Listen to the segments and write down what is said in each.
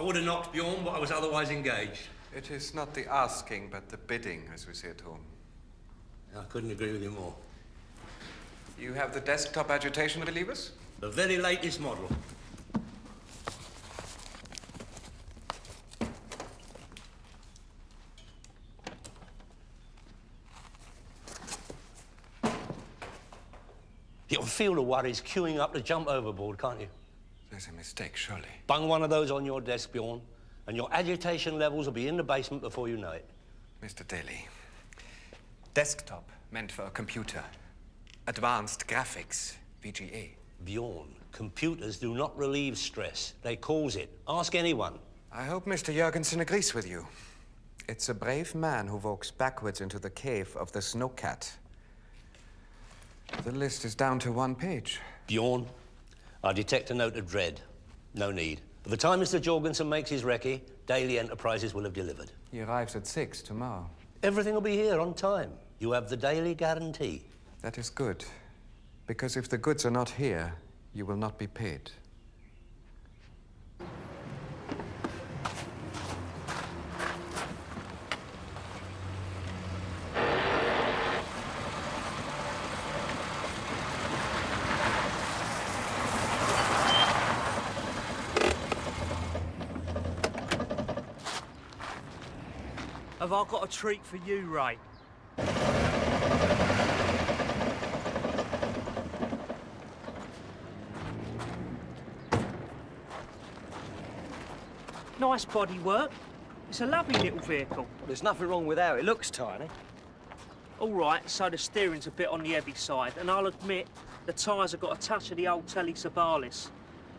would have knocked Bjorn, but I was otherwise engaged. It is not the asking, but the bidding, as we say at home. I couldn't agree with you more. You have the desktop agitation relievers? The very latest model. You can feel the worries queuing up to jump overboard, can't you? There's a mistake, surely. Bung one of those on your desk, Bjorn, and your agitation levels will be in the basement before you know it. Mr. Daly, desktop meant for a computer. Advanced graphics, VGA. Bjorn, computers do not relieve stress. They cause it. Ask anyone. I hope Mr. Jurgensen agrees with you. It's a brave man who walks backwards into the cave of the snowcat. The list is down to 1 page. Bjorn, I detect a note of dread. No need. By the time Mr. Jorgensen makes his recce, Daily Enterprises will have delivered. He arrives at 6 tomorrow. Everything will be here on time. You have the daily guarantee. That is good. Because if the goods are not here, you will not be paid. Have I got a treat for you, Ray? Nice bodywork. It's a lovely little vehicle. There's nothing wrong with how it looks, Tiny. All right, so the steering's a bit on the heavy side, and I'll admit the tyres have got a touch of the old Telly Savalis.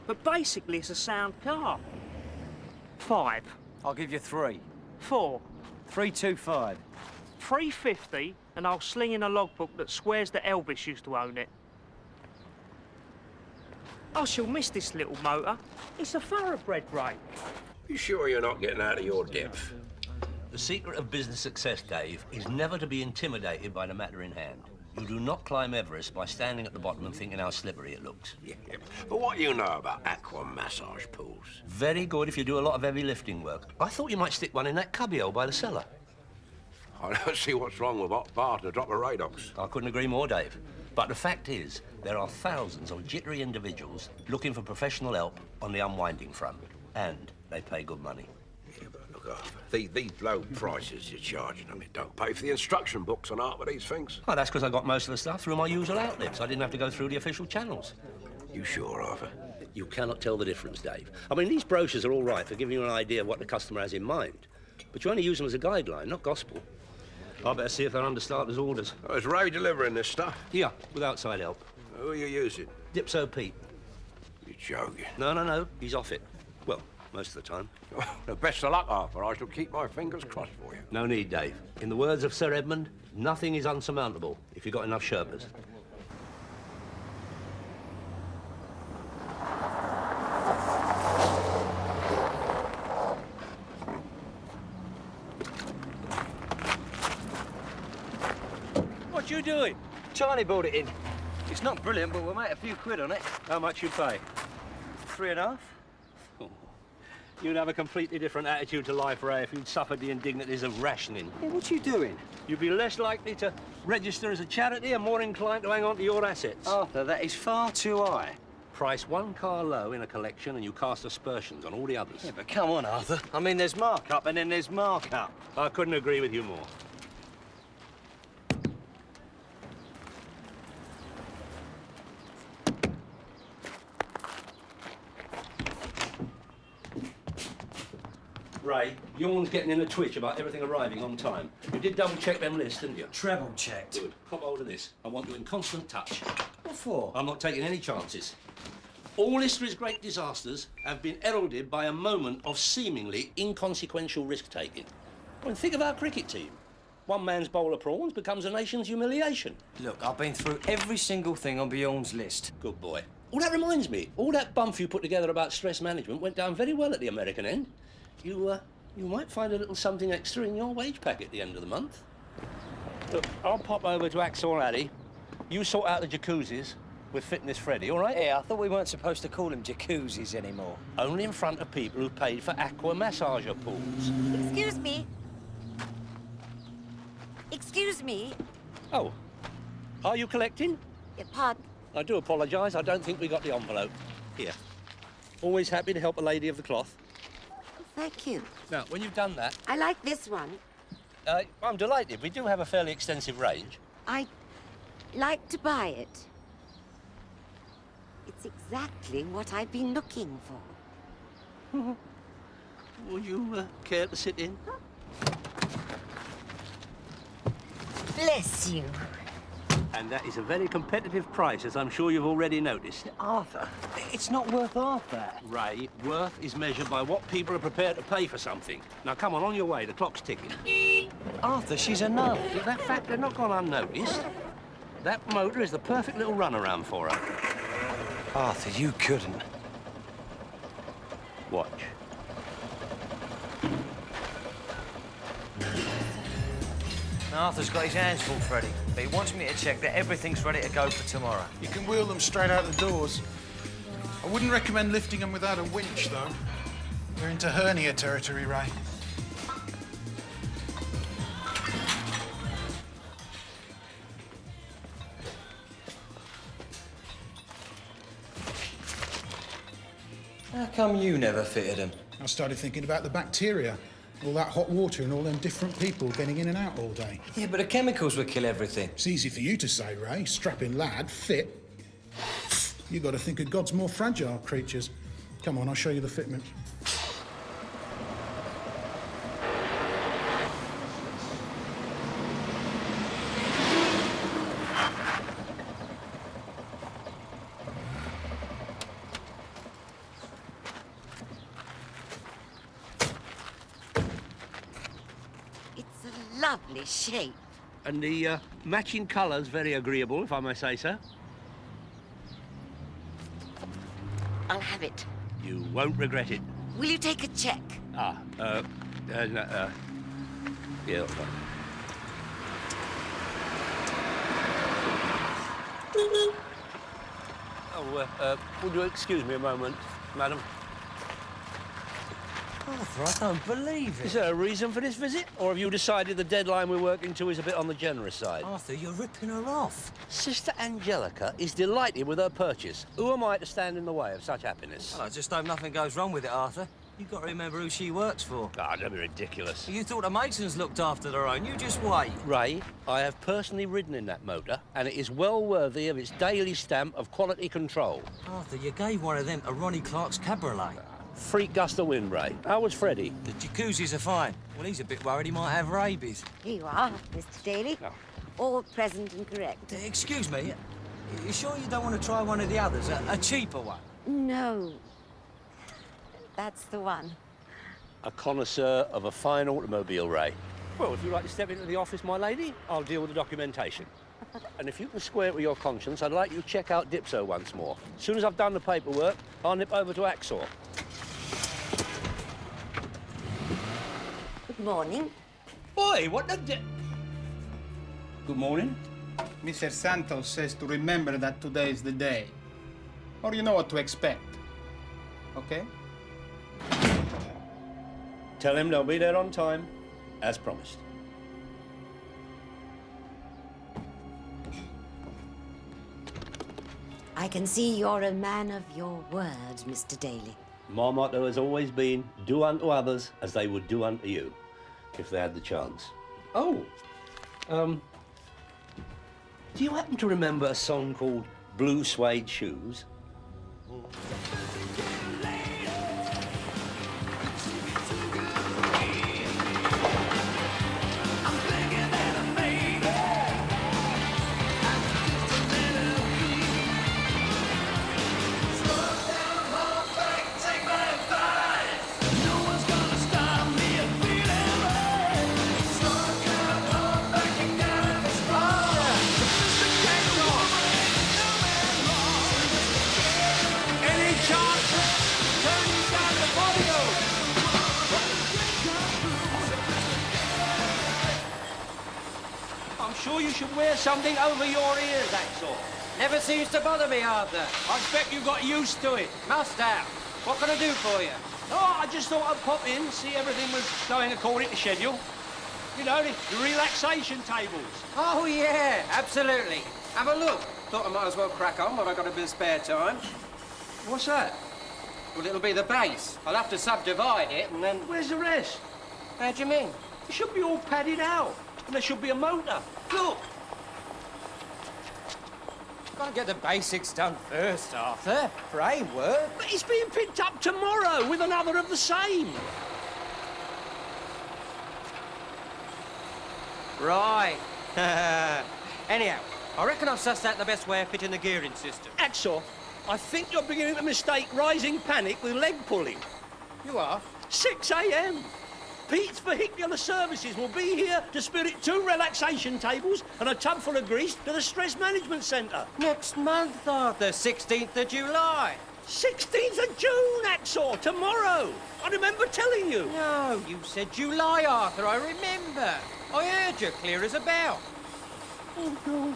But basically, it's a sound car. 5. I'll give you 3. 4. 325. 350, and I'll sling in a logbook that swears that Elvis used to own it. I shall miss this little motor. It's a thoroughbred, Ray. You sure you're not getting out of your depth? The secret of business success, Dave, is never to be intimidated by the matter in hand. You do not climb Everest by standing at the bottom and thinking how slippery it looks. Yeah, but what do you know about aqua massage pools? Very good if you do a lot of heavy lifting work. I thought you might stick one in that cubbyhole by the cellar. I don't see what's wrong with hot bath and a drop of Radox. I couldn't agree more, Dave. But the fact is, there are thousands of jittery individuals looking for professional help on the unwinding front. And they pay good money. Yeah, but look, these low prices you're charging them, it don't pay for the instruction books on half of these things. Oh, that's because I got most of the stuff through my usual outlets. I didn't have to go through the official channels. You sure, Arthur? You cannot tell the difference, Dave. I mean, these brochures are all right for giving you an idea of what the customer has in mind. But you only use them as a guideline, not gospel. I better see if they're under starter's orders. Oh, is Ray delivering this stuff? Yeah, with outside help. Who are you using? Dipso Pete. You're joking. No. He's off it. Well, most of the time. Oh, best of luck, Arthur. I shall keep my fingers crossed for you. No need, Dave. In the words of Sir Edmund, nothing is unsurmountable if you've got enough Sherpas. What you doing? Tiny brought it in. It's not brilliant, but we'll make a few quid on it. How much you pay? 3.5. Oh. You'd have a completely different attitude to life, Ray, if you'd suffered the indignities of rationing. Hey, what you doing? You'd be less likely to register as a charity and more inclined to hang on to your assets. Arthur, that is far too high. Price one car low in a collection and you cast aspersions on all the others. Yeah, but come on, Arthur. I mean, there's markup and then there's markup. I couldn't agree with you more. Ray, Bjorn's getting in a twitch about everything arriving on time. You did double-check them lists, didn't you? Treble-checked. Good. Hop hold of this. I want you in constant touch. What for? I'm not taking any chances. All history's great disasters have been heralded by a moment of seemingly inconsequential risk-taking. I mean, think of our cricket team. One man's bowl of prawns becomes a nation's humiliation. Look, I've been through every single thing on Bjorn's list. Good boy. Oh, that reminds me. All that bump you put together about stress management went down very well at the American end. You might find a little something extra in your wage pack at the end of the month. Look, I'll pop over to Axel Alley. You sort out the jacuzzis, with Fitness Freddy, all right? Yeah, I thought we weren't supposed to call them jacuzzis anymore. Only in front of people who've paid for aqua massager pools. Excuse me. Excuse me. Oh, are you collecting? Pardon? I do apologise. I don't think we got the envelope. Here. Always happy to help a lady of the cloth. Thank you. Now, when you've done that, I like this one. I'm delighted. We do have a fairly extensive range. I'd like to buy it. It's exactly what I've been looking for. Would you care to sit in? Bless you. And that is a very competitive price, as I'm sure you've already noticed. Arthur, it's not worth half that. Ray, worth is measured by what people are prepared to pay for something. Now, come on your way. The clock's ticking. Arthur, she's a nun. That fact had not gone unnoticed. That motor is the perfect little runaround for her. Arthur, you couldn't. Watch. Arthur's got his hands full, Freddie, but he wants me to check that everything's ready to go for tomorrow. You can wheel them straight out the doors. I wouldn't recommend lifting them without a winch, though. We're into hernia territory, Ray. How come you never fitted them? I started thinking about the bacteria. All that hot water and all them different people getting in and out all day. Yeah, but the chemicals would kill everything. It's easy for you to say, Ray. Strapping lad, fit. You got to think of God's more fragile creatures. Come on, I'll show you the fitment. It's a lovely shape. And the matching colour's very agreeable, if I may say so. I'll have it. You won't regret it. Will you take a check? No, yeah, that's right. Oh, would you excuse me a moment, madam? Arthur, I don't believe it. Is there a reason for this visit? Or have you decided the deadline we're working to is a bit on the generous side? Arthur, you're ripping her off. Sister Angelica is delighted with her purchase. Who am I to stand in the way of such happiness? Well, I just hope nothing goes wrong with it, Arthur. You've got to remember who she works for. Ah, don't be ridiculous. You thought the Masons looked after their own. You just wait. Ray, I have personally ridden in that motor, and it is well worthy of its daily stamp of quality control. Arthur, you gave one of them to Ronnie Clark's cabriolet. Freak gust of wind, Ray. How was Freddie? The jacuzzis are fine. Well, he's a bit worried he might have rabies. Here you are, Mr. Daly. No. All present and correct. Excuse me, you sure you don't want to try one of the others? A cheaper one? No. That's the one. A connoisseur of a fine automobile, Ray. Well, if you'd like to step into the office, my lady, I'll deal with the documentation. And if you can square it with your conscience, I'd like you to check out Dipso once more. As soon as I've done the paperwork, I'll nip over to Axor. Good morning. Boy, what the Good morning. Mr. Santos says to remember that today is the day. Or you know what to expect. Okay? Tell him they'll be there on time, as promised. I can see you're a man of your word, Mr. Daly. My motto has always been, do unto others as they would do unto you, if they had the chance. Oh, do you happen to remember a song called Blue Suede Shoes? I'm sure you should wear something over your ears, that's all. Never seems to bother me, Arthur. I expect you got used to it. Must have. What can I do for you? Oh, I just thought I'd pop in, see everything was going according to schedule. You know, the relaxation tables. Oh, yeah, absolutely. Have a look. Thought I might as well crack on when I got a bit of spare time. What's that? Well, it'll be the base. I'll have to subdivide it and then... Where's the rest? How do you mean? It should be all padded out. And there should be a motor. Look! Gotta get the basics done first, Arthur. Framework. But it's being picked up tomorrow with another of the same. Right. Anyhow, I reckon I've sussed out the best way of fitting the gearing system. Axel, I think you're beginning to mistake rising panic with leg pulling. You are? 6 a.m. Pete's Vehicular Services will be here to spirit 2 relaxation tables and a tub full of grease to the Stress Management Centre. Next month, Arthur, 16th of July. 16th of June, Axel, tomorrow. I remember telling you. No, you said July, Arthur, I remember. I heard you clear as a bell. Oh, no.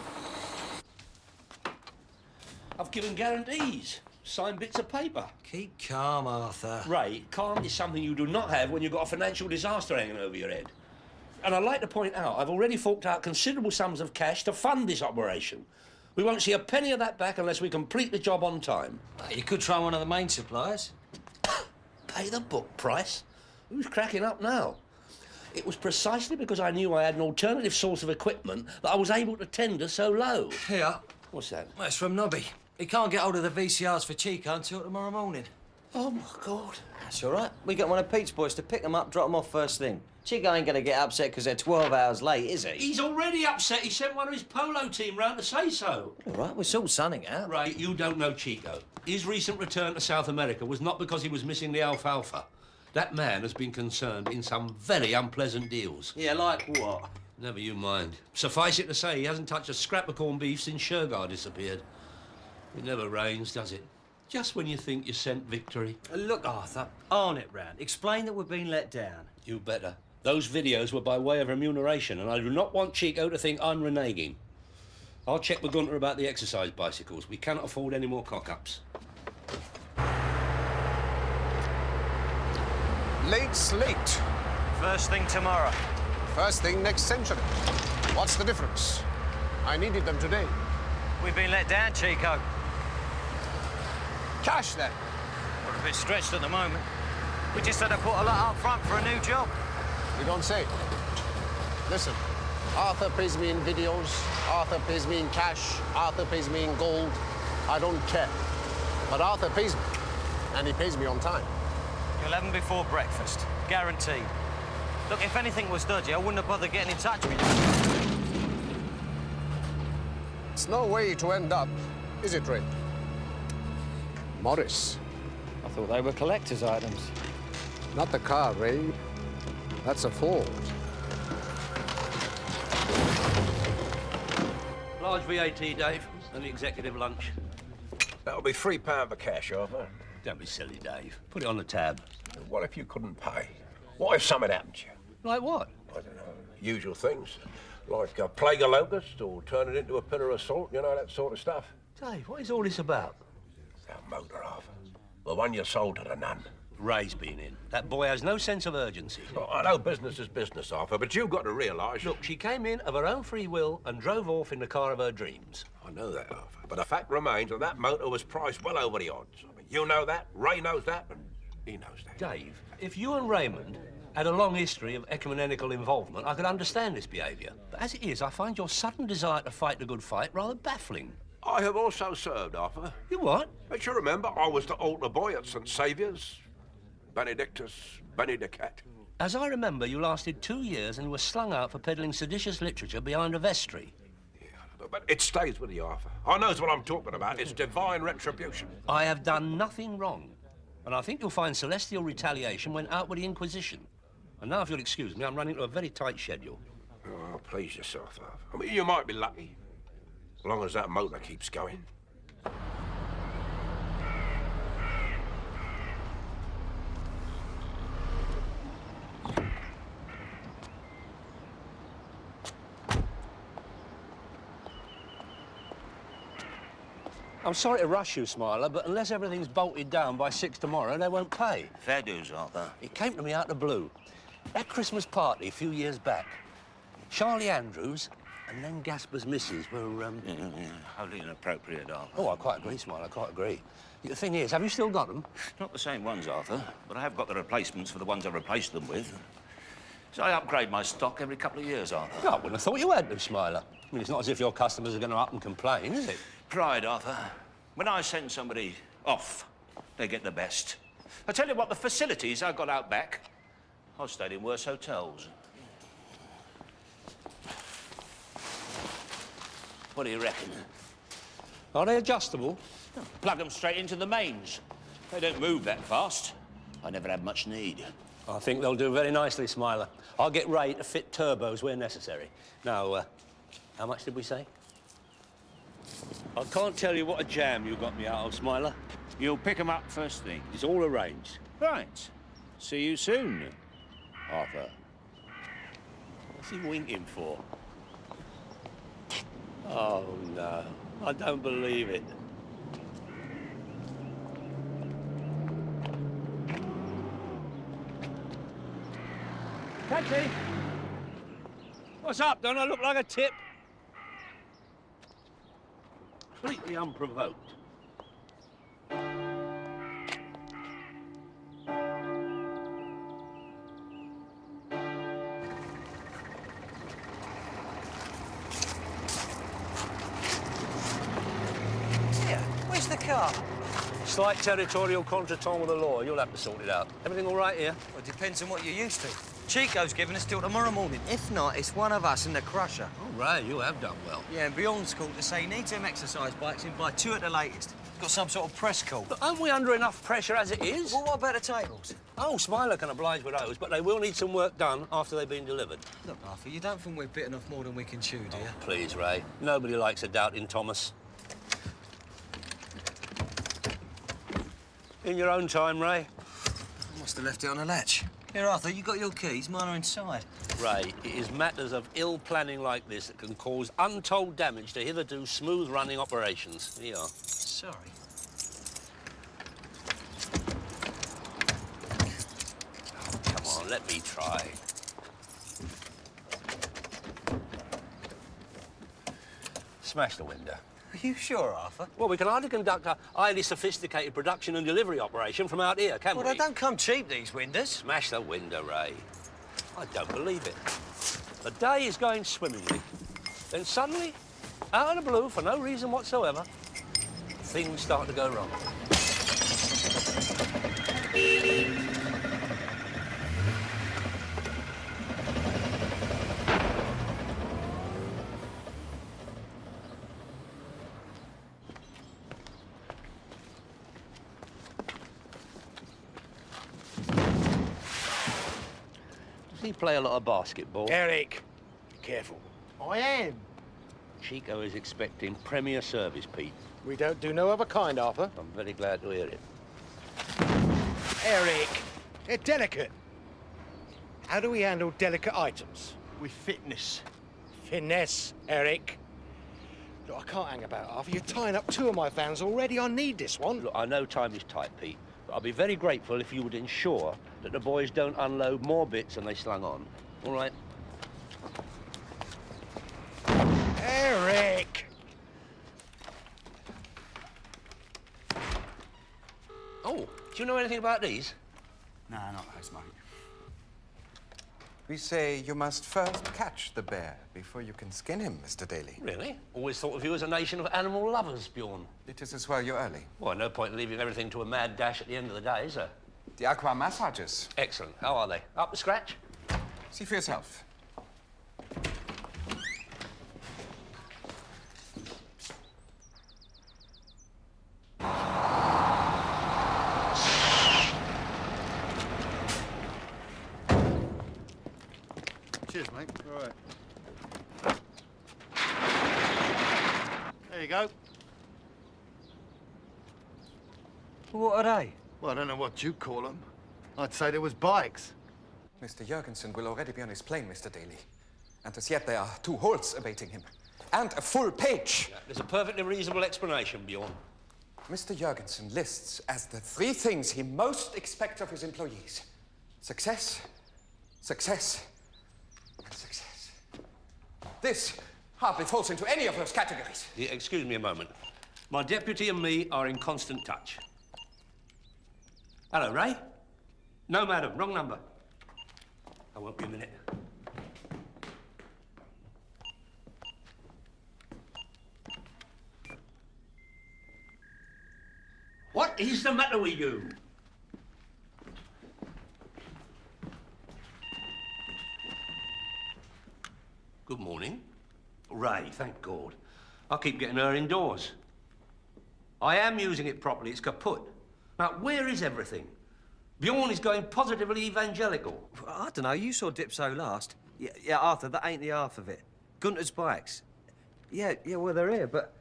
I've given guarantees. Signed bits of paper. Keep calm, Arthur. Ray, calm is something you do not have when you've got a financial disaster hanging over your head. And I'd like to point out, I've already forked out considerable sums of cash to fund this operation. We won't see a penny of that back unless we complete the job on time. You could try one of the main suppliers. Pay the book price? Who's cracking up now? It was precisely because I knew I had an alternative source of equipment that I was able to tender so low. Here. What's that? That's from Nobby. He can't get hold of the VCRs for Chico until tomorrow morning. Oh, my God. That's all right. We got one of Pete's boys to pick them up, drop them off first thing. Chico ain't gonna get upset because they're 12 hours late, is he? He's already upset. He sent one of his polo team round to say so. All right, we're still sunning out. Right, you don't know Chico. His recent return to South America was not because he was missing the alfalfa. That man has been concerned in some very unpleasant deals. Yeah, like what? Never you mind. Suffice it to say, he hasn't touched a scrap of corned beef since Shergar disappeared. It never rains, does it? Just when you think you sent victory. Look, Arthur, on it round. Explain that we've been let down. You better. Those videos were by way of remuneration, and I do not want Chico to think I'm reneging. I'll check with Gunter about the exercise bicycles. We cannot afford any more cock-ups. Late's late. First thing tomorrow. First thing next century. What's the difference? I needed them today. We've been let down, Chico. Cash, then. We're a bit stretched at the moment. We just had to put a lot up front for a new job. You don't say. Listen, Arthur pays me in videos, Arthur pays me in cash, Arthur pays me in gold. I don't care. But Arthur pays me, and he pays me on time. You'll have them before breakfast. Guaranteed. Look, if anything was dodgy, I wouldn't have bothered getting in touch with you. It's no way to end up, is it, Ray? Morris. I thought they were collector's items. Not the car, Ray. That's a Ford. Large VAT, Dave, and the executive lunch. That'll be £3 for cash, Arthur. Don't be silly, Dave. Put it on the tab. What if you couldn't pay? What if something happened to you? Like what? I don't know, usual things. Like a plague of locusts or turn it into a pillar of salt, you know, that sort of stuff. Dave, what is all this about? That motor, Arthur. The one you sold to the nun. Ray's been in. That boy has no sense of urgency. Well, I know business is business, Arthur, but you've got to realise... Look, she came in of her own free will and drove off in the car of her dreams. I know that, Arthur, but the fact remains that that motor was priced well over the odds. I mean, you know that, Ray knows that, and he knows that. Dave, if you and Raymond had a long history of ecumenical involvement, I could understand this behaviour. But as it is, I find your sudden desire to fight the good fight rather baffling. I have also served, Arthur. You what? Don't you remember I was the altar boy at St Saviour's? Benedictus, Benedicat. As I remember, you lasted 2 years and were slung out for peddling seditious literature behind a vestry. Yeah, but it stays with you, Arthur. I knows what I'm talking about. It's divine retribution. I have done nothing wrong, and I think you'll find celestial retaliation when out with the Inquisition. And now, if you'll excuse me, I'm running to a very tight schedule. Oh, please yourself, Arthur. I mean, you might be lucky, as long as that motor keeps going. I'm sorry to rush you, Smiler, but unless everything's bolted down by 6 tomorrow, they won't pay. Fair dues, Arthur. It came to me out of the blue. That Christmas party a few years back, Charlie Andrews and then Gasper's missus were, Wholly inappropriate, Arthur. Oh, I quite agree, Smiler, I quite agree. The thing is, have you still got them? Not the same ones, Arthur, but I have got the replacements for the ones I replaced them with. So I upgrade my stock every couple of years, Arthur. Oh, I wouldn't have thought you had to, Smiler. I mean, it's not as if your customers are going to up and complain, is it? Pride, Arthur. When I send somebody off, they get the best. I tell you what, the facilities I got out back, I've stayed in worse hotels. What do you reckon? Are they adjustable? Plug them straight into the mains. They don't move that fast. I never had much need. I think they'll do very nicely, Smiler. I'll get Ray to fit turbos where necessary. Now, how much did we say? I can't tell you what a jam you got me out of, Smiler. You'll pick them up first thing. It's all arranged. Right. See you soon, Arthur. What's he winking for? Oh, no. I don't believe it. Taxi! What's up? Don't I look like a tip? Completely unprovoked. Yeah, where's the car? Slight territorial contretemps with the law. You'll have to sort it out. Everything all right here? Well, it depends on what you're used to. Chico's giving us till tomorrow morning. If not, it's one of us in the crusher. Oh, Ray, you have done well. Yeah, and Bjorn's called to say he needs them exercise bikes in by 2 at the latest. Got some sort of press call. But aren't we under enough pressure as it is? Well, what about the tables? Oh, Smiler can oblige with those, but they will need some work done after they've been delivered. Look, Arthur, you don't think we've bitten off more than we can chew, do you? Please, Ray. Nobody likes a doubting Thomas. In your own time, Ray. I must have left it on a latch. Here, Arthur, you got your keys. Mine are inside. Ray, it is matters of ill planning like this that can cause untold damage to hitherto smooth-running operations. Here you are. Sorry. Come on, let me try. Smash the window. Are you sure, Arthur? Well, we can hardly conduct a highly sophisticated production and delivery operation from out here, can we? Well, they don't come cheap, these windows. Smash the window, Ray. I don't believe it. The day is going swimmingly. Then suddenly, out of the blue, for no reason whatsoever, things start to go wrong. Does he play a lot of basketball? Eric, be careful. I am. Chico is expecting premier service, Pete. We don't do no other kind, Arthur. I'm very glad to hear it. Eric, they're delicate. How do we handle delicate items? With fitness. Finesse, Eric. Look, I can't hang about, Arthur. You're tying up 2 of my vans already. I need this one. Look, I know time is tight, Pete, but I'll be very grateful if you would ensure that the boys don't unload more bits than they slung on. All right? Eric! Oh, do you know anything about these? Nah, not those, mate. We say you must first catch the bear before you can skin him, Mr. Daly. Really? Always thought of you as a nation of animal lovers, Bjorn. It is as well you're early. Well, no point in leaving everything to a mad dash at the end of the day, is there? The aqua massages. Excellent. How are they? Up to scratch? See for yourself. Cheers, mate. All right. There you go. What are they? Well, I don't know what you call them. I'd say they was bikes. Mr. Jurgensen will already be on his plane, Mr. Daly. And as yet, there are 2 holes awaiting him. And a full page. There's a perfectly reasonable explanation, Bjorn. Mr. Jurgensen lists as the 3 things he most expects of his employees: success, success, and success. This hardly falls into any of those categories. Yeah, excuse me a moment. My deputy and me are in constant touch. Hello, Ray? No, madam, wrong number. I won't be a minute. What is the matter with you? Good morning. Ray, thank God. I keep getting her indoors. I am using it properly, it's kaput. Now, where is everything? Bjorn is going positively evangelical. I don't know, you saw Dipso last. Yeah, Arthur, that ain't the half of it. Gunter's bikes. Yeah, well, they're here, but...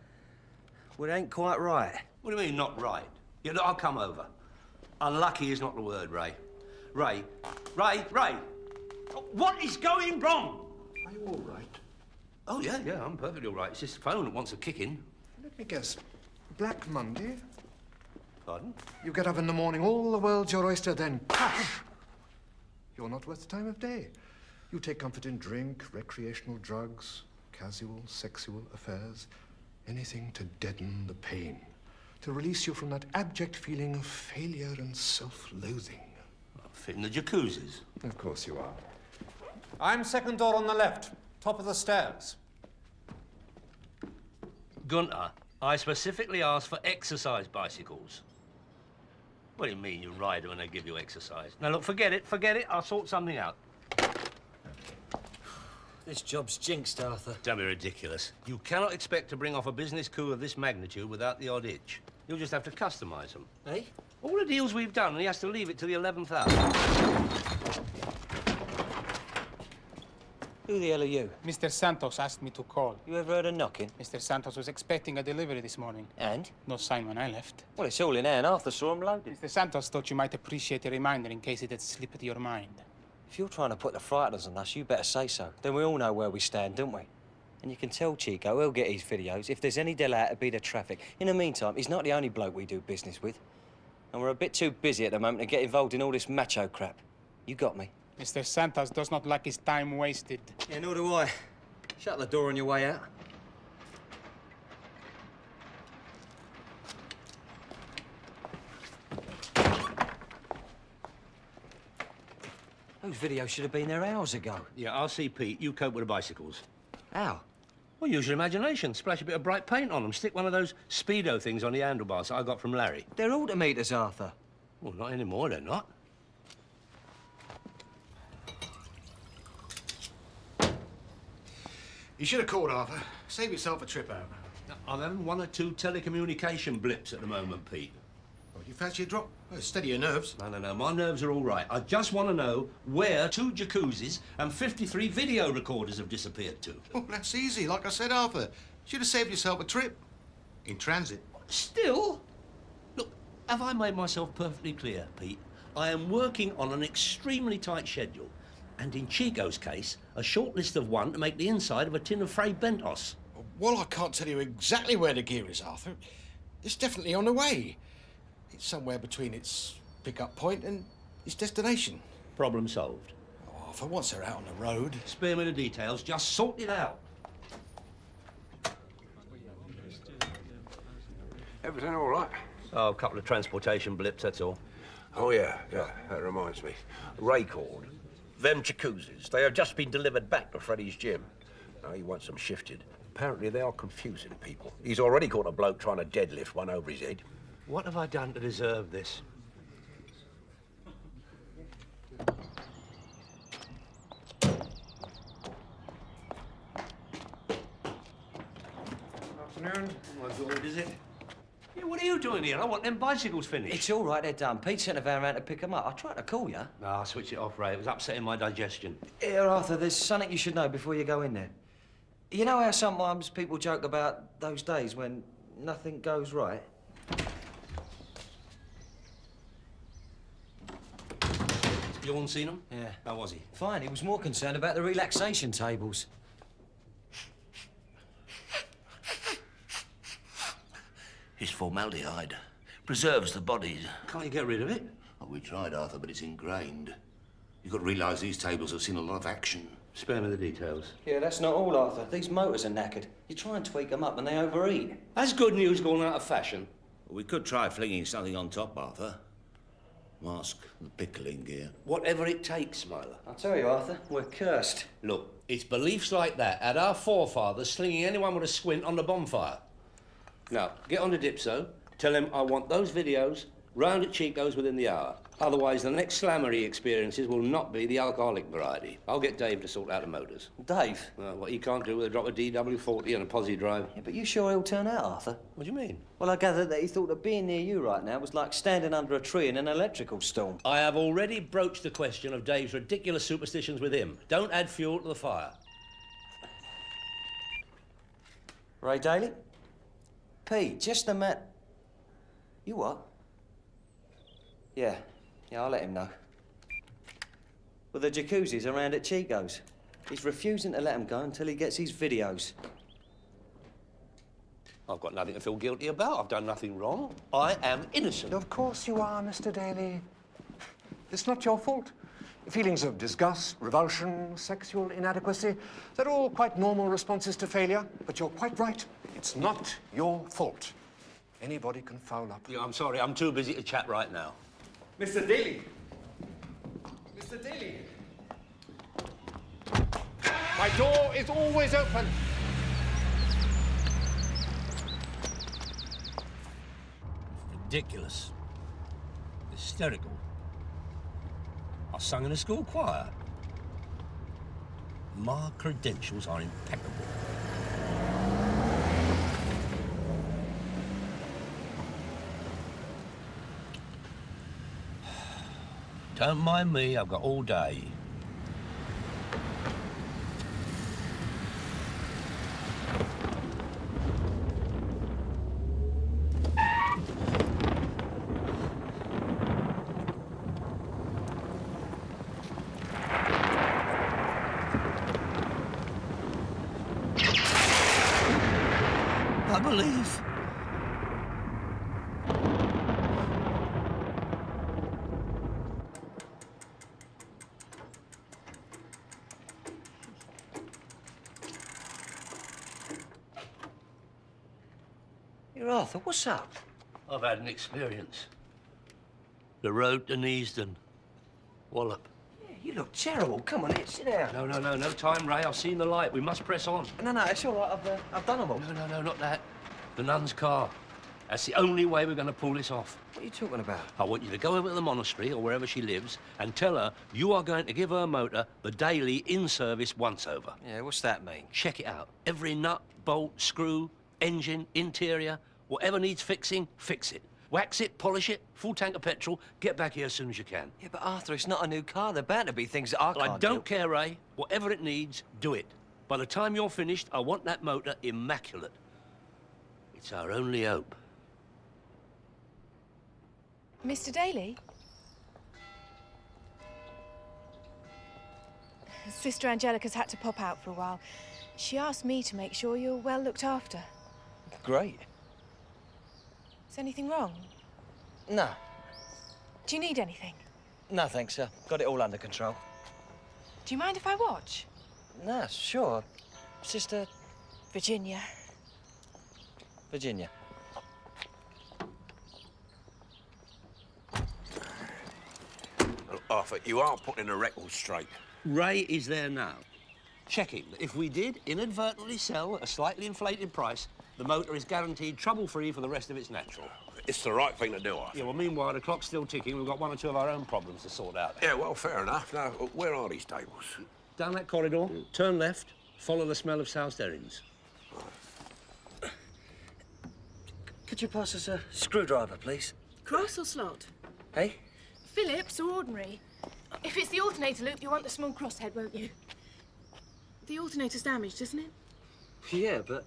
well, it ain't quite right. What do you mean, not right? Yeah, look, I'll come over. Unlucky is not the word, Ray. Ray! What is going wrong? Are you all right? Oh, yeah, I'm perfectly all right. It's just the phone that wants a kicking. Let me guess. Black Monday? Pardon? You get up in the morning, all the world's your oyster, then crash! You're not worth the time of day. You take comfort in drink, recreational drugs, casual, sexual affairs, anything to deaden the pain, to release you from that abject feeling of failure and self-loathing. I'm fitting the jacuzzis. Of course you are. I'm second door on the left, top of the stairs. Gunter, I specifically asked for exercise bicycles. What do you mean you ride them and they give you exercise? Now, look, forget it. I'll sort something out. This job's jinxed, Arthur. Don't be ridiculous. You cannot expect to bring off a business coup of this magnitude without the odd itch. You'll just have to customise them. Eh? All the deals we've done, and he has to leave it to the 11th hour. Who the hell are you? Mr. Santos asked me to call. You ever heard of knocking? Mr. Santos was expecting a delivery this morning. And? No sign when I left. Well, it's all in hand. Arthur saw him loaded. Mr. Santos thought you might appreciate a reminder in case it had slipped your mind. If you're trying to put the frighteners on us, you better say so. Then we all know where we stand, don't we? And you can tell Chico he'll get his videos. If there's any delay, it'll be the traffic. In the meantime, he's not the only bloke we do business with. And we're a bit too busy at the moment to get involved in all this macho crap. You got me? Mr. Santos does not like his time wasted. Yeah, nor do I. Shut the door on your way out. Those videos should have been there hours ago. Yeah, I'll see Pete. You cope with the bicycles. How? Well, use your imagination. Splash a bit of bright paint on them. Stick one of those Speedo things on the handlebars that I got from Larry. They're altimeters, Arthur. Well, not anymore, they're not. You should have called, Arthur. Save yourself a trip out. I'm having 1 or 2 telecommunication blips at the moment, Pete. Oh, you fancy a drop? Well, steady your nerves. No. My nerves are all right. I just want to know where 2 jacuzzis and 53 video recorders have disappeared to. Oh, that's easy. Like I said, Arthur. Should have saved yourself a trip. In transit. Still? Look, have I made myself perfectly clear, Pete? I am working on an extremely tight schedule. And in Chico's case, a short list of 1 to make the inside of a tin of frayed Bentos. Well, I can't tell you exactly where the gear is, Arthur. It's definitely on the way. It's somewhere between its pick-up point and its destination. Problem solved. Oh, Arthur, once they're out on the road... Spare me the details, just sort it out. Everything all right? Oh, a couple of transportation blips, that's all. Oh, yeah, that reminds me. Ray called. Them jacuzzis, they have just been delivered back to Freddie's gym. Now, he wants them shifted. Apparently, they are confusing people. He's already caught a bloke trying to deadlift one over his head. What have I done to deserve this? Afternoon. Oh, my God, is it? Yeah, what are you doing here? I want them bicycles finished. It's all right, they're done. Pete sent a van round to pick them up. I tried to call you. No, I'll switch it off, Ray. It was upsetting my digestion. Here, Arthur, there's something you should know before you go in there. You know how sometimes people joke about those days when nothing goes right? Bjorn seen him? Yeah. How was he? Fine, he was more concerned about the relaxation tables. It's formaldehyde. Preserves the body. Can't you get rid of it? Oh, we tried, Arthur, but it's ingrained. You've got to realise these tables have seen a lot of action. Spare me the details. Yeah, that's not all, Arthur. These motors are knackered. You try and tweak them up and they overheat. Has good news gone out of fashion? Well, we could try flinging something on top, Arthur. Mask, the pickling gear. Whatever it takes, Smiler. I'll tell you, Arthur, we're cursed. Look, it's beliefs like that had our forefathers slinging anyone with a squint on the bonfire. Now, get on to Dipso, tell him I want those videos round at Chico's within the hour. Otherwise, the next slammer he experiences will not be the alcoholic variety. I'll get Dave to sort out the motors. Dave? Well, what he can't do with a drop of DW40 and a posi drive. Yeah, but you sure he'll turn out, Arthur? What do you mean? Well, I gather that he thought that being near you right now was like standing under a tree in an electrical storm. I have already broached the question of Dave's ridiculous superstitions with him. Don't add fuel to the fire. Ray Daly? Pete, just a minute. You what? Yeah, I'll let him know. Well, the jacuzzi's around at Chico's. He's refusing to let him go until he gets his videos. I've got nothing to feel guilty about. I've done nothing wrong. I am innocent. Of course you are, Mr. Daly. It's not your fault. Feelings of disgust, revulsion, sexual inadequacy, they're all quite normal responses to failure. But you're quite right. It's not your fault. Anybody can foul up. Yeah, I'm sorry. I'm too busy to chat right now. Mr. Daly. Mr. Daly. My door is always open. Ridiculous. Hysterical. I sung in a school choir. My credentials are impeccable. Don't mind me, I've got all day. I believe. Here, Arthur, what's up? I've had an experience. The road to Neasden. Wallop. Yeah, you look terrible. Come on, sit down. No time, Ray. I've seen the light. We must press on. No, it's all right. I've done them all. No, not that. The nun's car. That's the only way we're going to pull this off. What are you talking about? I want you to go over to the monastery or wherever she lives and tell her you are going to give her motor the daily in-service once-over. Yeah, what's that mean? Check it out. Every nut, bolt, screw, engine, interior, whatever needs fixing, fix it. Wax it, polish it, full tank of petrol, get back here as soon as you can. Yeah, but Arthur, it's not a new car. There bound to be things that I can't I don't care, Ray. Whatever it needs, do it. By the time you're finished, I want that motor immaculate. It's our only hope. Mr. Daly? Sister Angelica's had to pop out for a while. She asked me to make sure you're well looked after. Great. Is anything wrong? No. Do you need anything? No, thanks, sir. Got it all under control. Do you mind if I watch? No, sure. Sister... Virginia. Virginia. Well, Arthur, you are putting the record straight. Ray is there now, checking that if we did inadvertently sell at a slightly inflated price, the motor is guaranteed trouble-free for the rest of its natural. It's the right thing to do, Arthur. Yeah, well, meanwhile, the clock's still ticking. We've got one or two of our own problems to sort out. Yeah, well, fair enough. Now, where are these tables? Down that corridor, turn left, follow the smell of South Derrings. Could you pass us a screwdriver, please? Cross or slot? Hey? Phillips or ordinary? If it's the alternator loop, you want the small crosshead, won't you? The alternator's damaged, isn't it? Yeah, but...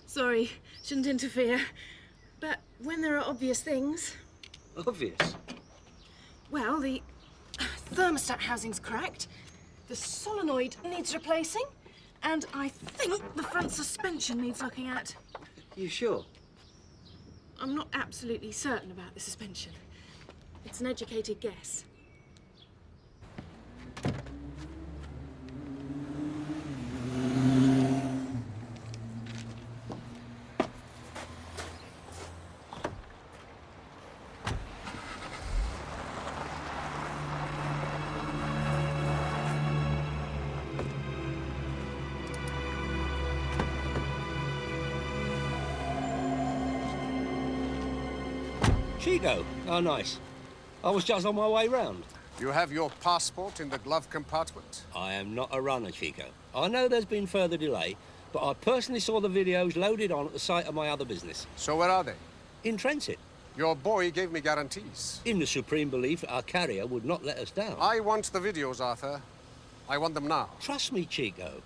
Sorry, shouldn't interfere. But when there are obvious things... Obvious? Well, the thermostat housing's cracked, the solenoid needs replacing, and I think the front suspension needs looking at. You sure? I'm not absolutely certain about the suspension. It's an educated guess. Chico? Oh, nice. I was just on my way round. You have your passport in the glove compartment? I am not a runner, Chico. I know there's been further delay, but I personally saw the videos loaded on at the site of my other business. So where are they? In transit. Your boy gave me guarantees. In the supreme belief that our carrier would not let us down. I want the videos, Arthur. I want them now. Trust me, Chico.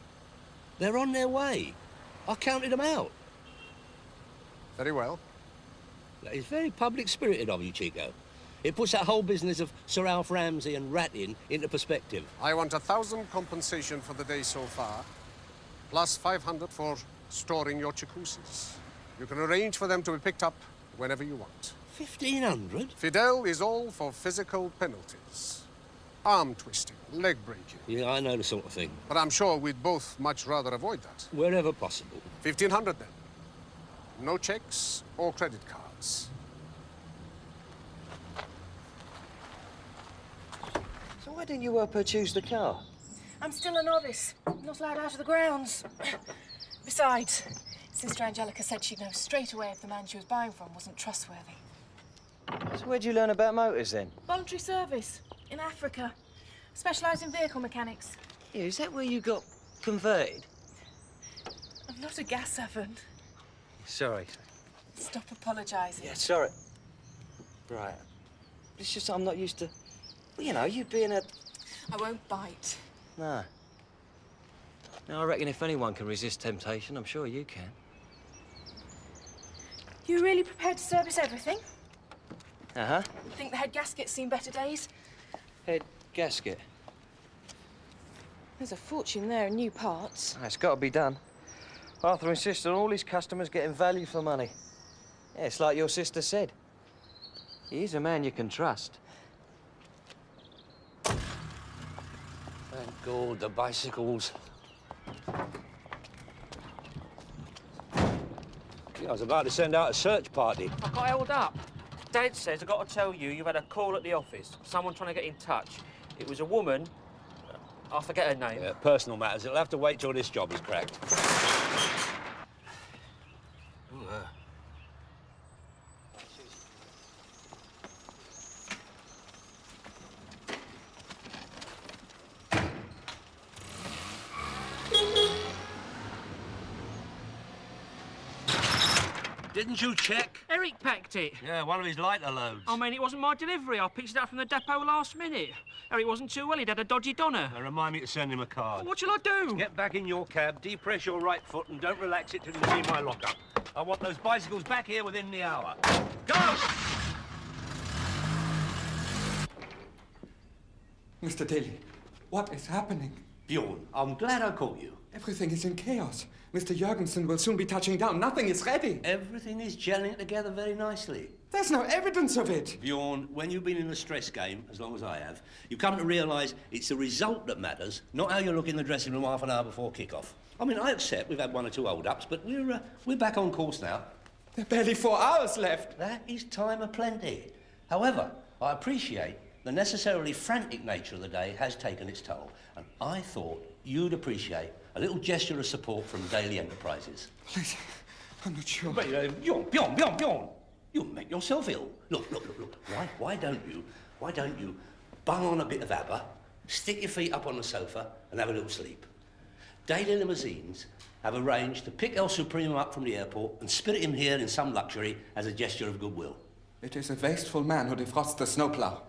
They're on their way. I counted them out. Very well. That is very public-spirited of you, Chico. It puts that whole business of Sir Alf Ramsey and ratting into perspective. I want 1,000 compensation for the day so far, plus 500 for storing your jacuzzis. You can arrange for them to be picked up whenever you want. 1,500? Fidel is all for physical penalties. Arm twisting, leg breaking. Yeah, I know the sort of thing. But I'm sure we'd both much rather avoid that. Wherever possible. 1,500 then. No checks or credit cards. So why didn't you help her choose the car? I'm still a novice. Not allowed out of the grounds. Besides, Sister Angelica said she'd know straight away if the man she was buying from wasn't trustworthy. So where'd you learn about motors then? Voluntary service in Africa. Specialised in vehicle mechanics. Yeah, is that where you got converted? I'm not a gas servant. Sorry. Stop apologising. Yeah, sorry. Right. It's just I'm not used to... Well, you know, you being a... I won't bite. No. Now, I reckon if anyone can resist temptation, I'm sure you can. You really prepared to service everything? Uh-huh. Think the head gasket's seen better days? Head gasket. There's a fortune there in new parts. It's got to be done. Arthur insists on all his customers getting value for money. Yeah, it's like your sister said. He's a man you can trust. Thank God, the bicycles. Yeah, I was about to send out a search party. I got held up. Dad says I got to tell you, you've had a call at the office. Someone trying to get in touch. It was a woman. I forget her name. Yeah, personal matters. It'll have to wait till this job is cracked. Didn't you check? Eric packed it. Yeah, one of his lighter loads. I mean, it wasn't my delivery. I picked it up from the depot last minute. Eric wasn't too well. He'd had a dodgy donor. Now, remind me to send him a card. What shall I do? Get back in your cab, depress your right foot, and don't relax it till you see my lockup. I want those bicycles back here within the hour. Go! Mr. Daly, what is happening? Bjorn, I'm glad I caught you. Everything is in chaos. Mr. Jurgensen will soon be touching down. Nothing is ready. Everything is gelling together very nicely. There's no evidence of it. Bjorn, when you've been in the stress game, as long as I have, you come to realise it's the result that matters, not how you look in the dressing room half an hour before kick-off. I mean, I accept we've had one or two hold-ups, but we're back on course now. There are barely 4 hours left. That is time aplenty. However, I appreciate the necessarily frantic nature of the day has taken its toll, and I thought you'd appreciate a little gesture of support from Daily Enterprises. Please, I'm not sure. But, Bjorn, you'll make yourself ill. Look. Why don't you bung on a bit of ABBA, stick your feet up on the sofa, and have a little sleep? Daily Limousines have arranged to pick El Supremo up from the airport and spirit him here in some luxury as a gesture of goodwill. It is a wasteful man who defrosts the snowplow.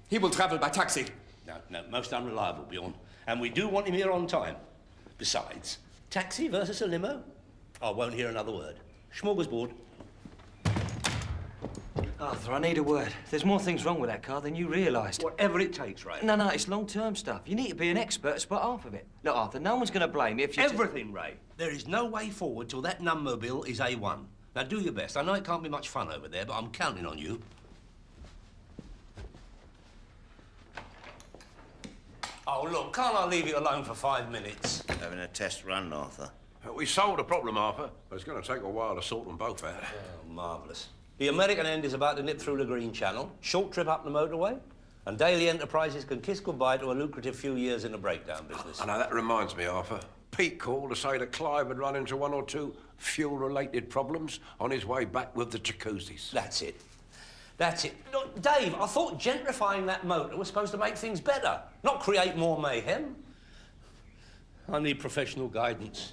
He will travel by taxi. No, most unreliable, Bjorn. And we do want him here on time. Besides, taxi versus a limo? I won't hear another word. Smorgasbord. Arthur, I need a word. There's more things wrong with that car than you realised. Whatever it takes, Ray. No, it's long-term stuff. You need to be an expert to spot half of it. Look, Arthur, no one's going to blame you if you... Everything, Ray. There is no way forward till that number bill is A1. Now, do your best. I know it can't be much fun over there, but I'm counting on you. Oh, look, can't I leave you alone for 5 minutes? Having a test run, Arthur. We solved the problem, Arthur, but it's going to take a while to sort them both out. Oh, marvellous. The American end is about to nip through the Green Channel, short trip up the motorway, and Daily Enterprises can kiss goodbye to a lucrative few years in the breakdown business. I know, that reminds me, Arthur. Pete called to say that Clive had run into 1 or 2 fuel-related problems on his way back with the jacuzzis. That's it. That's it. Look, Dave, I thought gentrifying that motor was supposed to make things better, not create more mayhem. I need professional guidance.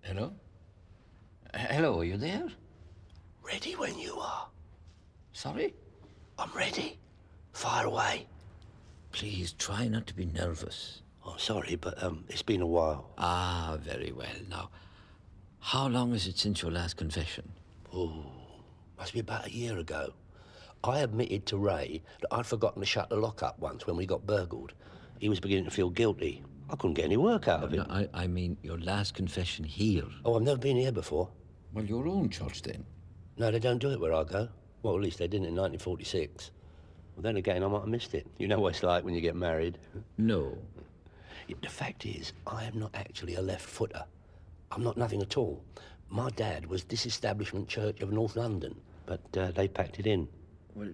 Hello? Hello, are you there? Ready when you are. Sorry? I'm ready. Fire away. Please try not to be nervous. Oh, sorry, but it's been a while. Ah, very well. Now, how long is it since your last confession? Oh, must be about a year ago. I admitted to Ray that I'd forgotten to shut the lock up once when we got burgled. He was beginning to feel guilty. I couldn't get any work out of him. No, I mean your last confession here. Oh, I've never been here before. Well, your own church, then? No, they don't do it where I go. Well, at least they didn't in 1946. Well, then again, I might have missed it. You know what it's like when you get married. No. Yeah, the fact is, I am not actually a left-footer. I'm not nothing at all. My dad was Disestablishment Church of North London, but they packed it in. Well,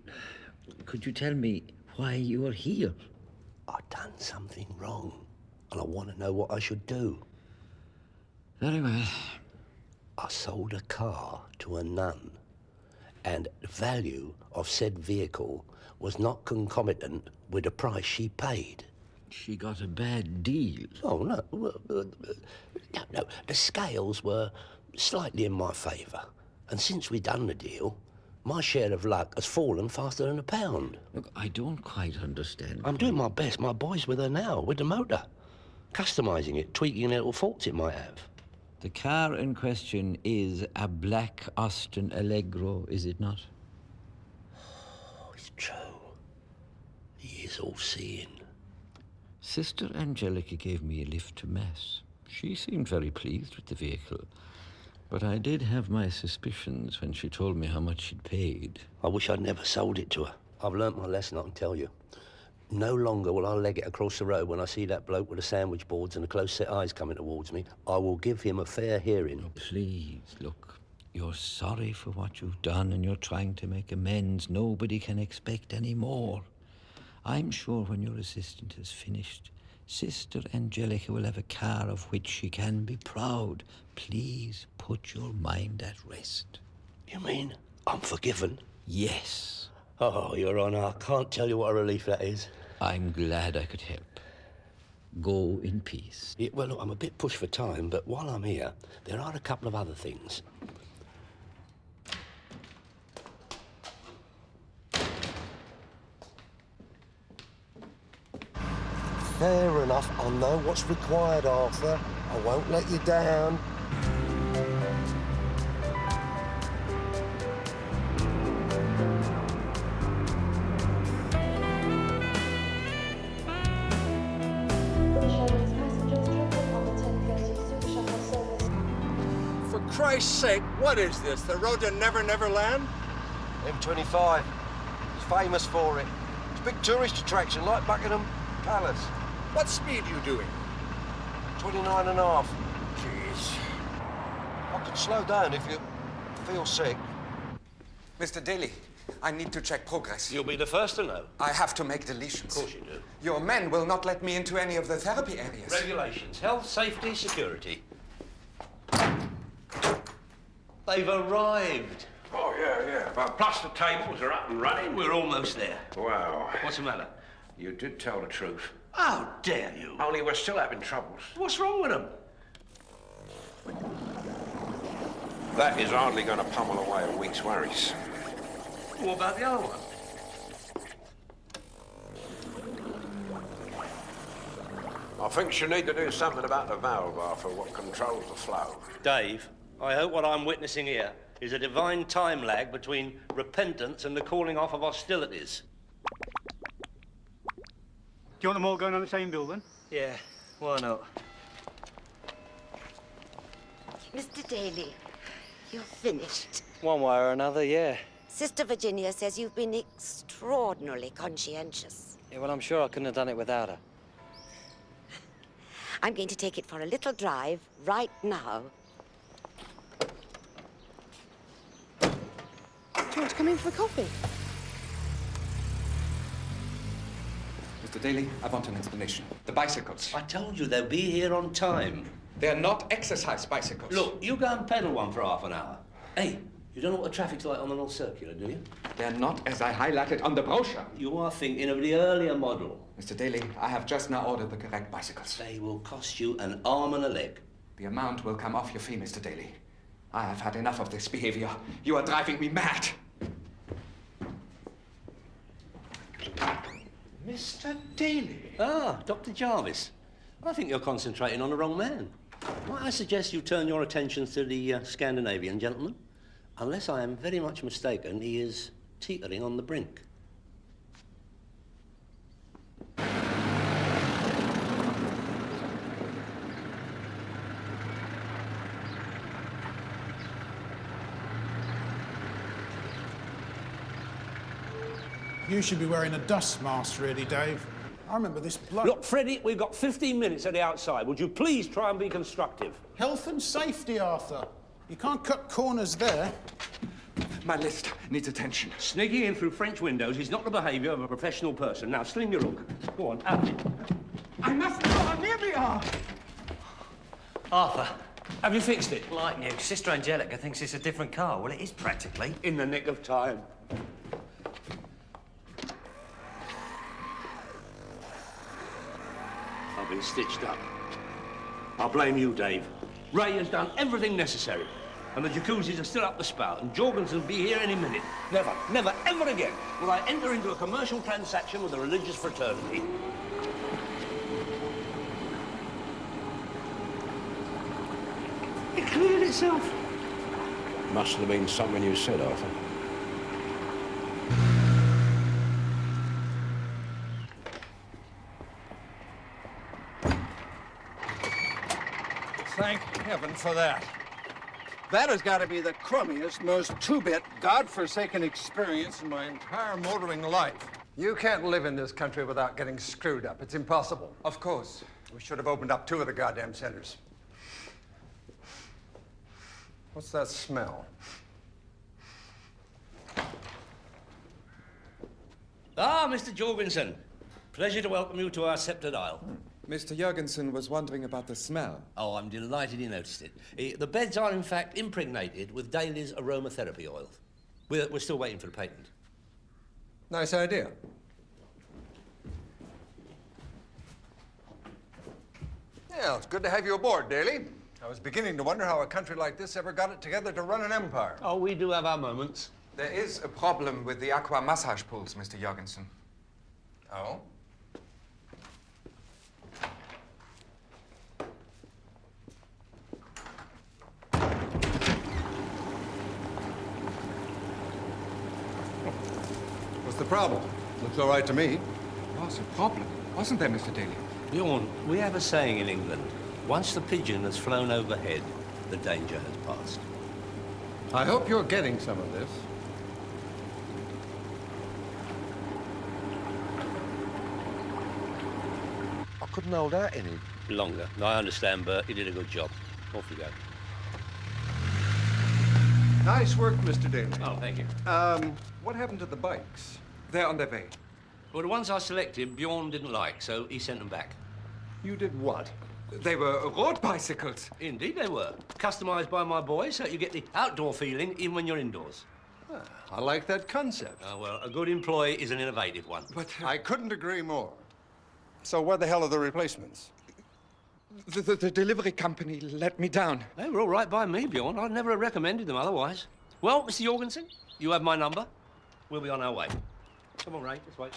could you tell me why you are here? I've done something wrong, and I want to know what I should do. Very well. I sold a car to a nun, and the value of said vehicle was not concomitant with the price she paid. She got a bad deal. Oh, no. No. The scales were slightly in my favour. And since we done the deal, my share of luck has fallen faster than a pound. Look, I don't quite understand. I'm doing my best. My boy's with her now, with the motor. Customising it, tweaking any little faults it might have. The car in question is a black Austin Allegro, is it not? Oh, it's true. He is all-seeing. Sister Angelica gave me a lift to Mass. She seemed very pleased with the vehicle. But I did have my suspicions when she told me how much she'd paid. I wish I'd never sold it to her. I've learnt my lesson, I can tell you. No longer will I leg it across the road when I see that bloke with the sandwich boards and the close-set eyes coming towards me. I will give him a fair hearing. Oh, please, look. You're sorry for what you've done and you're trying to make amends. Nobody can expect any more. I'm sure when your assistant is finished, Sister Angelica will have a car of which she can be proud. Please put your mind at rest. You mean I'm forgiven? Yes. Oh, Your Honour, I can't tell you what a relief that is. I'm glad I could help. Go in peace. Yeah, well, look, I'm a bit pushed for time, but while I'm here, there are a couple of other things. Fair enough. I know what's required, Arthur. I won't let you down. Christ's sake, what is this? The road to Never Never Land? M25. It's famous for it. It's a big tourist attraction, like Buckingham Palace. What speed are you doing? 29 and a half. Jeez. I could slow down if you feel sick. Mr. Daly, I need to check progress. You'll be the first to know. I have to make deletions. Of course you do. Your men will not let me into any of the therapy areas. Regulations, health, safety, security. They've arrived. Oh, yeah. But plus the tables are up and running. We're almost there. Wow. What's the matter? You did tell the truth. How dare you? Only we're still having troubles. What's wrong with them? That is hardly going to pummel away a week's worries. What about the other one? I think you need to do something about the valve, Arthur, what controls the flow. Dave, I hope what I'm witnessing here is a divine time lag between repentance and the calling off of hostilities. Do you want them all going on the same bill, then? Yeah, why not? Mr. Daly, you're finished. One way or another, yeah. Sister Virginia says you've been extraordinarily conscientious. Yeah, well, I'm sure I couldn't have done it without her. I'm going to take it for a little drive right now. Do you want to come in for a coffee? Mr. Daly, I want an explanation. The bicycles. I told you they'll be here on time. They're not exercise bicycles. Look, you go and pedal one for half an hour. Hey, you don't know what the traffic's like on the North Circular, do you? They're not as I highlighted on the brochure. You are thinking of the earlier model. Mr. Daly, I have just now ordered the correct bicycles. They will cost you an arm and a leg. The amount will come off your fee, Mr. Daly. I have had enough of this behavior. You are driving me mad. Mr. Daly? Ah, Dr. Jarvis. I think you're concentrating on the wrong man. Might I suggest you turn your attentions to the Scandinavian gentleman? Unless I am very much mistaken, he is teetering on the brink. You should be wearing a dust mask, really, Dave. I remember this bloke. Look, Freddie, we've got 15 minutes at the outside. Would you please try and be constructive? Health and safety, Arthur. You can't cut corners there. My list needs attention. Sneaking in through French windows is not the behaviour of a professional person. Now, sling your hook. Go on, out. I must know how near we are. Arthur, have you fixed it? Like new. Sister Angelica thinks it's a different car. Well, it is practically. In the nick of time. I've been stitched up. I'll blame you, Dave. Ray has done everything necessary. And the jacuzzis are still up the spout, and Jorgensen will be here any minute. Never, never, ever again will I enter into a commercial transaction with a religious fraternity. It cleared itself. Must have been something you said, Arthur. Thank heaven for that. That has got to be the crummiest, most two-bit, godforsaken experience in my entire motoring life. You can't live in this country without getting screwed up. It's impossible. Of course. We should have opened up 2 of the goddamn centers. What's that smell? Ah, Mr. Jorgensen. Pleasure to welcome you to our sceptred isle. Mr. Jurgensen was wondering about the smell. Oh, I'm delighted you noticed it. The beds are, in fact, impregnated with Daly's aromatherapy oil. We're still waiting for the patent. Nice idea. Yeah, it's good to have you aboard, Daly. I was beginning to wonder how a country like this ever got it together to run an empire. Oh, we do have our moments. There is a problem with the aqua massage pools, Mr. Jurgensen. Oh? What's the problem? Looks all right to me. There was a problem, wasn't there, Mr. Daly? Bjorn, we have a saying in England. Once the pigeon has flown overhead, The danger has passed. I hope you're getting some of this. I couldn't hold out any. Longer. I understand, Bert. You did a good job. Off you go. Nice work, Mr. Daly. Oh, thank you. What happened to the bikes? They're on their way. Well, the ones I selected, Bjorn didn't like, so he sent them back. You did what? They were road bicycles. Indeed they were. Customised by my boys, so you get the outdoor feeling even when you're indoors. I like that concept. Well, a good employee is an innovative one. But I couldn't agree more. So where the hell are the replacements? the delivery company let me down. They were all right by me, Bjorn. I'd never have recommended them otherwise. Well, Mr. Jorgensen, you have my number. We'll be on our way. Come on, Ray, this way.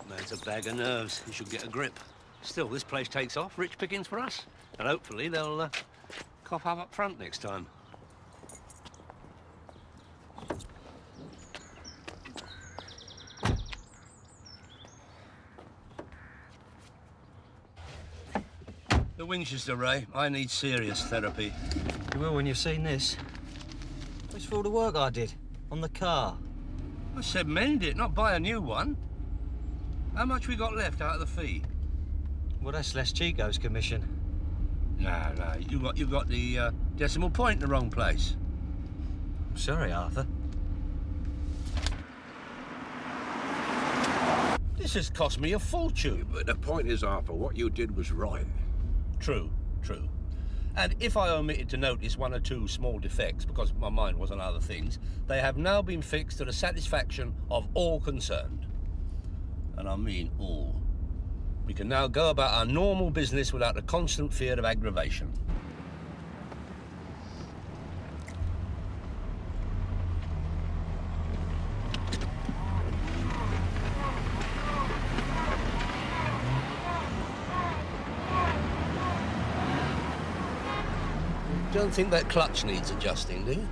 Man's a bag of nerves. He should get a grip. Still, this place takes off. Rich pickings for us. And hopefully they'll cough up front next time. The Winchester, Ray. I need serious therapy. You will when you've seen this. It's for all the work I did on the car. I said mend it, not buy a new one. How much we got left out of the fee? Well, that's less Chico's commission. No, you got the decimal point in the wrong place. Sorry, Arthur. This has cost me a fortune. But the point is, Arthur, what you did was right. True. And if I omitted to notice one or two small defects because my mind was on other things, they have now been fixed to the satisfaction of all concerned. And I mean all. We can now go about our normal business without the constant fear of aggravation. Don't think that clutch needs adjusting, do you?